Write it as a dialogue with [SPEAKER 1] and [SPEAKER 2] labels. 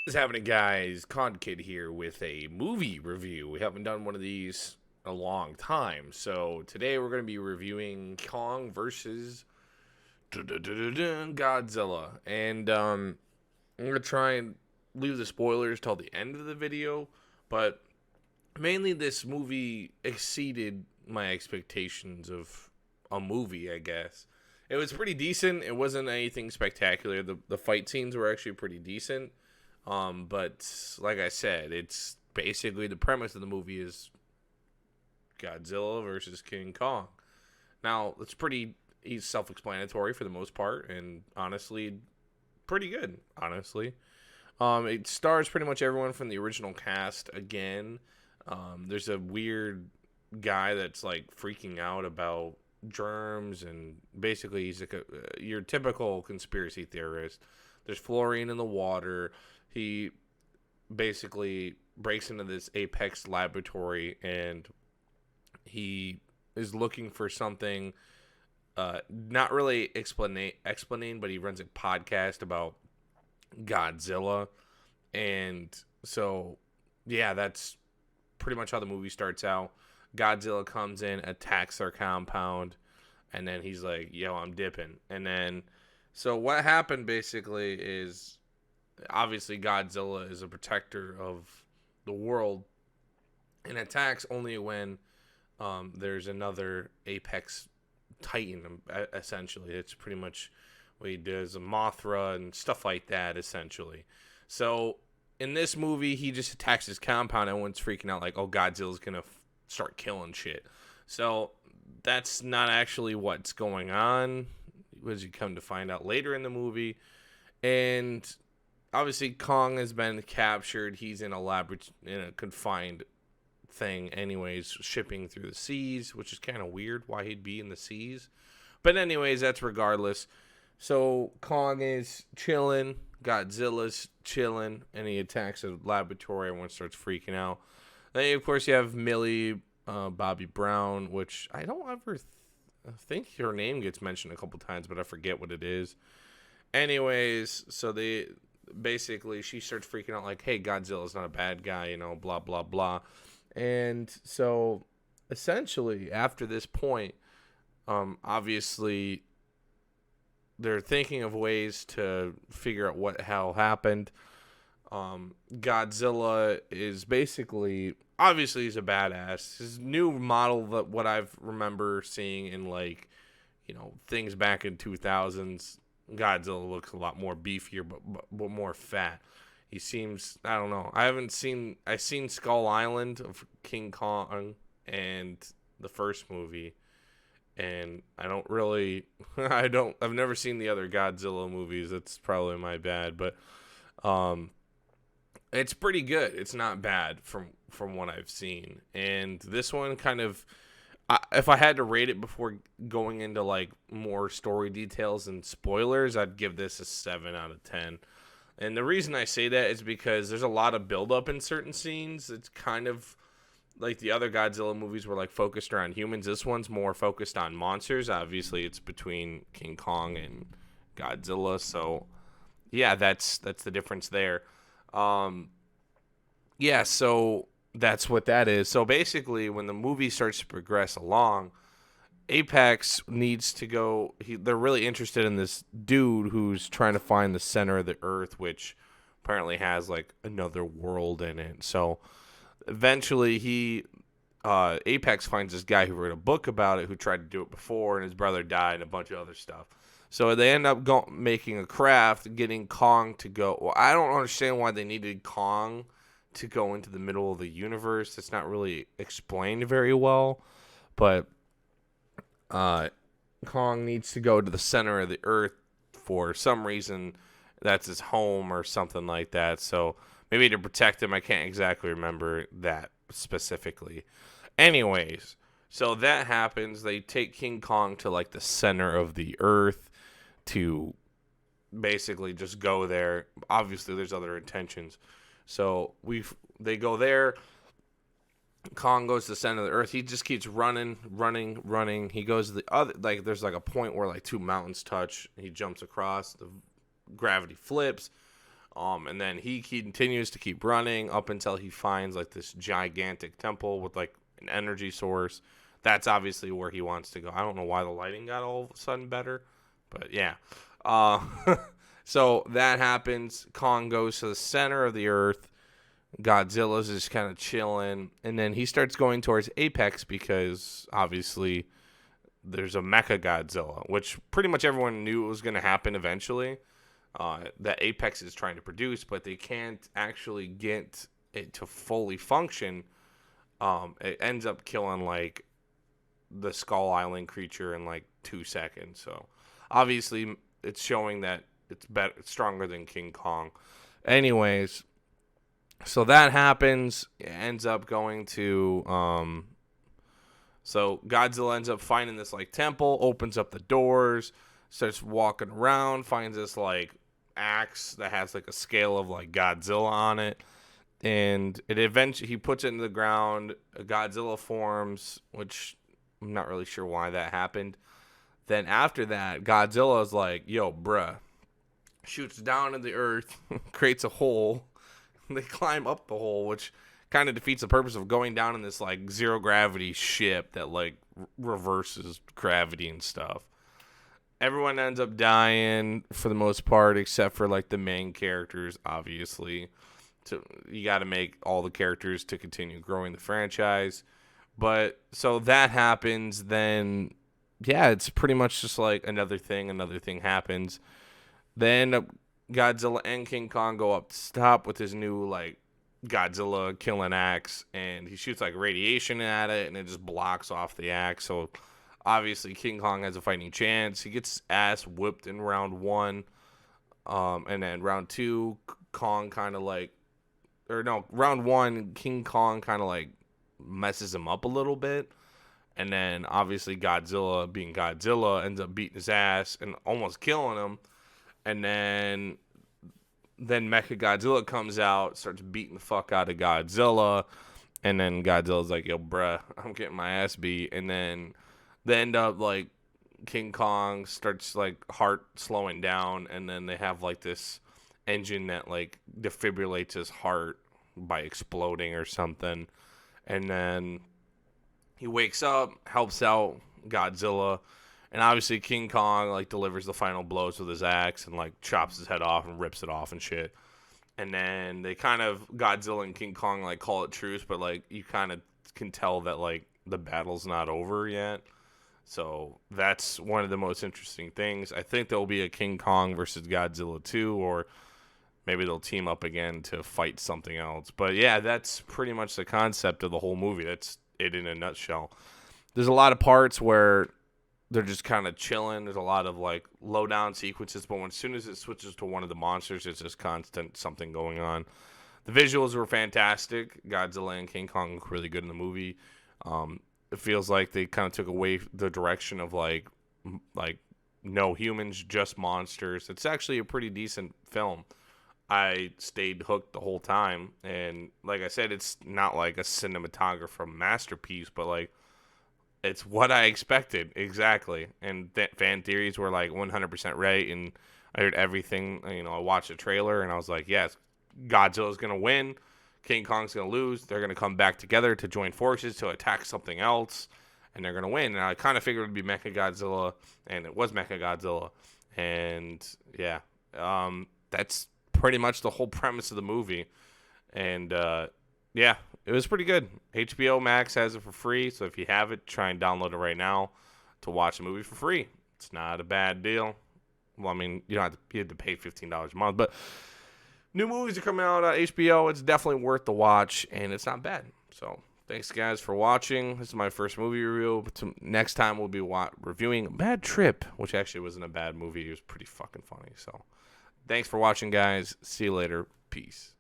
[SPEAKER 1] What's happening, guys? Con Kid here with a movie review. We haven't done one of these in a long time, so today we're going to be reviewing Kong versus Godzilla, and I'm going to try and leave the spoilers till the end of the video, but mainly this movie exceeded my expectations of a movie, I guess. It was pretty decent. It wasn't anything spectacular. The fight scenes were actually pretty decent. But like I said, it's basically the premise of the movie is Godzilla versus King Kong. Now, it's pretty self-explanatory for the most part, and honestly, pretty good. Honestly, it stars pretty much everyone from the original cast again. There's a weird guy that's like freaking out about germs, and basically he's like your typical conspiracy theorist. There's fluorine in the water. He basically breaks into this Apex laboratory, and he is looking for something. Not really explaining, but he runs a podcast about Godzilla, and so yeah, that's pretty much how the movie starts out. Godzilla comes in, attacks their compound, and then he's like, "Yo, I'm dipping." And then, so what happened basically is, obviously Godzilla is a protector of the world and attacks only when there's another apex titan. Essentially, it's pretty much what he does, a Mothra and stuff like that. Essentially, so in this movie, he just attacks his compound. Everyone's freaking out, like, "Oh, Godzilla's gonna start killing shit." So that's not actually what's going on, as you come to find out later in the movie. And obviously Kong has been captured. He's in a confined thing anyways, shipping through the seas, which is kind of weird why he'd be in the seas. But anyways, that's regardless. So Kong is chilling, Godzilla's chilling, and he attacks a laboratory. Everyone starts freaking out. Then, of course, you have Millie Bobby Brown, which I don't ever I think her name gets mentioned a couple times, but I forget what it is. Anyways, so they basically, she starts freaking out like, "Hey, Godzilla's not a bad guy, blah blah blah." And so essentially after this point, obviously they're thinking of ways to figure out what hell happened. Godzilla is basically, obviously he's a badass. His new model, that what I've remember seeing in like, things back in 2000s, Godzilla looks a lot more beefier, but more fat. He seems, I don't know. I've seen Skull Island of King Kong and the first movie, and I don't really, I've never seen the other Godzilla movies. That's probably my bad, but it's pretty good. It's not bad from what I've seen. And this one kind of, if I had to rate it before going into like more story details and spoilers, I'd give this a 7 out of 10. And the reason I say that is because there's a lot of buildup in certain scenes. It's kind of like the other Godzilla movies were like focused around humans. This one's more focused on monsters. Obviously, it's between King Kong and Godzilla. So, yeah, that's the difference there. Yeah, so that's what that is. So basically, when the movie starts to progress along, Apex needs to go. They're really interested in this dude who's trying to find the center of the Earth, which apparently has like another world in it. So eventually, Apex finds this guy who wrote a book about it, who tried to do it before, and his brother died, and a bunch of other stuff. So they end up making a craft, getting Kong to go. Well, I don't understand why they needed Kong to go into the middle of the universe. It's not really explained very well, but Kong needs to go to the center of the Earth for some reason. That's his home or something like that. So maybe to protect him. I can't exactly remember that specifically. Anyways, so that happens. They take King Kong to like the center of the Earth to basically just go there. Obviously, there's other intentions. So they go there. Kong goes to the center of the Earth. He just keeps running. He goes to the other, like, there's like a point where like two mountains touch. He jumps across. The gravity flips. And then he continues to keep running up until he finds like this gigantic temple with like an energy source. That's obviously where he wants to go. I don't know why the lighting got all of a sudden better, but yeah. Uh, so that happens. Kong goes to the center of the earth. Godzilla's just kind of chilling, and then he starts going towards Apex because obviously there's a Mecha Godzilla, which pretty much everyone knew was going to happen eventually. That Apex is trying to produce, but they can't actually get it to fully function. It ends up killing like the Skull Island creature in like 2 seconds. So obviously it's showing that it's stronger than King Kong. Anyways, so that happens. It ends up going to so Godzilla ends up finding this like temple, opens up the doors, starts walking around, finds this like axe that has like a scale of like Godzilla on it, and it eventually he puts it in the ground. A Godzilla forms, which I'm not really sure why that happened. Then after that, Godzilla is like, "Yo, bruh," shoots down in the earth, creates a hole. They climb up the hole, which kind of defeats the purpose of going down in this like zero gravity ship that like reverses gravity and stuff. Everyone ends up dying for the most part, except for like the main characters, obviously. So you got to make all the characters to continue growing the franchise. But so that happens, then yeah, it's pretty much just like another thing happens. Then Godzilla and King Kong go up to top with his new like Godzilla killing axe, and he shoots like radiation at it, and it just blocks off the axe. So obviously King Kong has a fighting chance. He gets ass whipped in round 1, and then round 2, Kong kind of like, or no, round 1, King Kong kind of like messes him up a little bit, and then obviously Godzilla, being Godzilla, ends up beating his ass and almost killing him. And then Mecha Godzilla comes out, starts beating the fuck out of Godzilla. And then Godzilla's like, "Yo, bruh, I'm getting my ass beat." And then they end up, like, King Kong starts, like, heart slowing down. And then they have, like, this engine that, like, defibrillates his heart by exploding or something. And then he wakes up, helps out Godzilla. And obviously King Kong, like, delivers the final blows with his axe and, like, chops his head off and rips it off and shit. And then they kind of, Godzilla and King Kong, like, call it truce, but, like, you kind of can tell that, like, the battle's not over yet. So that's one of the most interesting things. I think there'll be a King Kong versus Godzilla 2, or maybe they'll team up again to fight something else. But, yeah, that's pretty much the concept of the whole movie. That's it in a nutshell. There's a lot of parts where they're just kind of chilling. There's a lot of like low down sequences, but as soon as it switches to one of the monsters, it's just constant something going on. The visuals were fantastic. Godzilla and King Kong look really good in the movie. It feels like they kind of took away the direction of like no humans, just monsters. It's actually a pretty decent film. I stayed hooked the whole time, and like I said, it's not like a cinematographer masterpiece, but like, it's what I expected, exactly. And fan theories were like 100% right, and I heard everything. You know, I watched the trailer, and I was like, yes, Godzilla's going to win. King Kong's going to lose. They're going to come back together to join forces to attack something else, and they're going to win. And I kind of figured it would be Mechagodzilla, and it was Mechagodzilla. And, yeah, that's pretty much the whole premise of the movie. And, yeah, it was pretty good. HBO Max has it for free, so if you have it, try and download it right now to watch the movie for free. It's not a bad deal. Well, I mean, you have to pay $15 a month, but new movies are coming out on HBO. It's definitely worth the watch, and it's not bad. So thanks, guys, for watching. This is my first movie review. Next time we'll be reviewing Bad Trip, which actually wasn't a bad movie. It was pretty fucking funny. So thanks for watching, guys. See you later. Peace.